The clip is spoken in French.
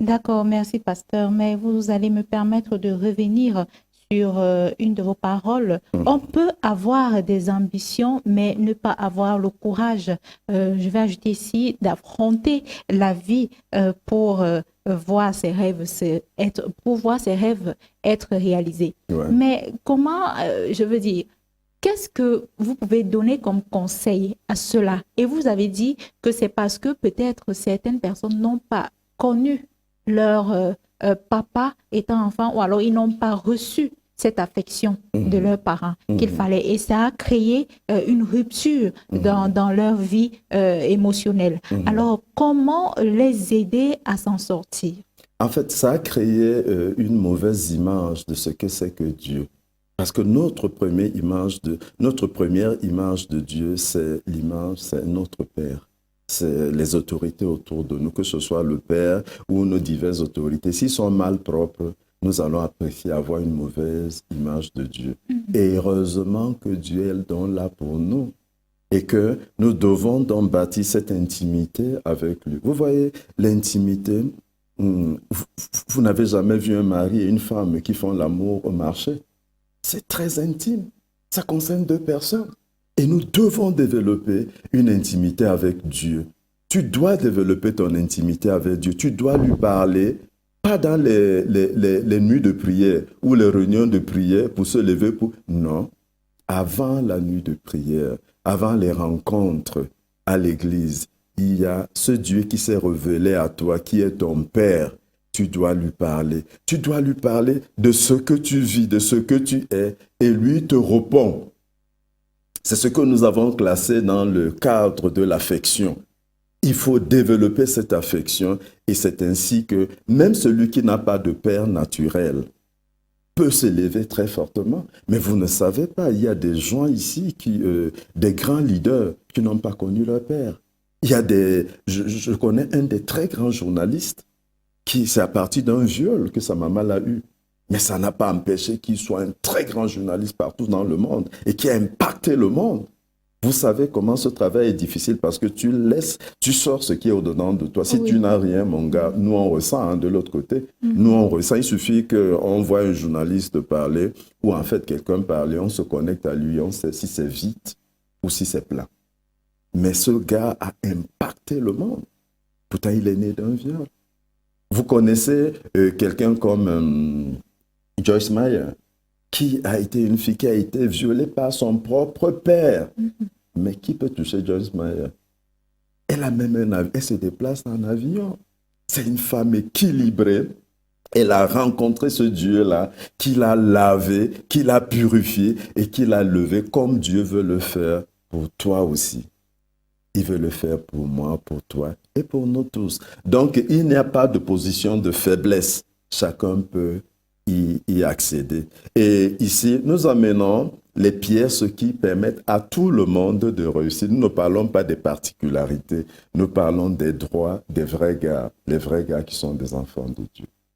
D'accord, merci, pasteur. Mais vous allez me permettre de revenir sur une de vos paroles. On Mhm. peut avoir des ambitions, mais ne pas avoir le courage, je vais ajouter ici, d'affronter la vie voir ses rêves pour voir ses rêves être réalisés. Ouais. Mais comment, je veux dire, qu'est-ce que vous pouvez donner comme conseil à cela? Et vous avez dit que c'est parce que peut-être certaines personnes n'ont pas connu leur papa étant enfant ou alors ils n'ont pas reçu cette affection de Mhm. leurs parents qu'il Mhm. fallait. Et ça a créé une rupture Mhm. dans leur vie émotionnelle. Mhm. Alors, comment les aider à s'en sortir? En fait, ça a créé une mauvaise image de ce que c'est que Dieu. Parce que notre première image de Dieu, c'est notre Père. C'est les autorités autour de nous, que ce soit le Père ou nos diverses autorités. S'ils sont mal propres, nous allons apprécier avoir une mauvaise image de Dieu. Et heureusement que Dieu est donc là pour nous et que nous devons donc bâtir cette intimité avec lui. Vous voyez, l'intimité, vous n'avez jamais vu un mari et une femme qui font l'amour au marché. C'est très intime. Ça concerne deux personnes. Et nous devons développer une intimité avec Dieu. Tu dois développer ton intimité avec Dieu. Tu dois lui parler, pas dans les nuits de prière ou les réunions de prière pour se lever pour... Non, avant la nuit de prière, avant les rencontres à l'église, il y a ce Dieu qui s'est révélé à toi, qui est ton Père. Tu dois lui parler. Tu dois lui parler de ce que tu vis, de ce que tu es, et lui te répond. C'est ce que nous avons classé dans le cadre de l'affection. Il faut développer cette affection et c'est ainsi que même celui qui n'a pas de père naturel peut s'élever très fortement. Mais vous ne savez pas, il y a des gens ici, des grands leaders qui n'ont pas connu leur père. Il y a je connais un des très grands journalistes qui, c'est à partir d'un viol que sa maman l'a eu. Mais ça n'a pas empêché qu'il soit un très grand journaliste partout dans le monde et qui a impacté le monde. Vous savez comment ce travail est difficile parce que tu sors ce qui est au-dedans de toi. Si tu Oui. n'as rien, mon gars, nous on ressent de l'autre côté. Nous Mhm. on ressent, il suffit qu'on voit un journaliste parler ou en fait quelqu'un parler, on se connecte à lui, on sait si c'est vite ou si c'est plat. Mais ce gars a impacté le monde. Pourtant, il est né d'un viol. Vous connaissez quelqu'un comme Joyce Meyer, qui a été une fille qui a été violée par son propre père. Mhm. Mais qui peut toucher Joyce Meyer? Elle a même un avion, elle se déplace en avion. C'est une femme équilibrée. Elle a rencontré ce Dieu-là qui l'a lavé, qui l'a purifié et qui l'a levé comme Dieu veut le faire pour toi aussi. Il veut le faire pour moi, pour toi et pour nous tous. Donc, il n'y a pas de position de faiblesse. Chacun peut y accéder. Et ici, nous amenons les pièces qui permettent à tout le monde de réussir. Nous ne parlons pas des particularités, nous parlons des droits des vrais gars, les vrais gars qui sont des enfants de Dieu.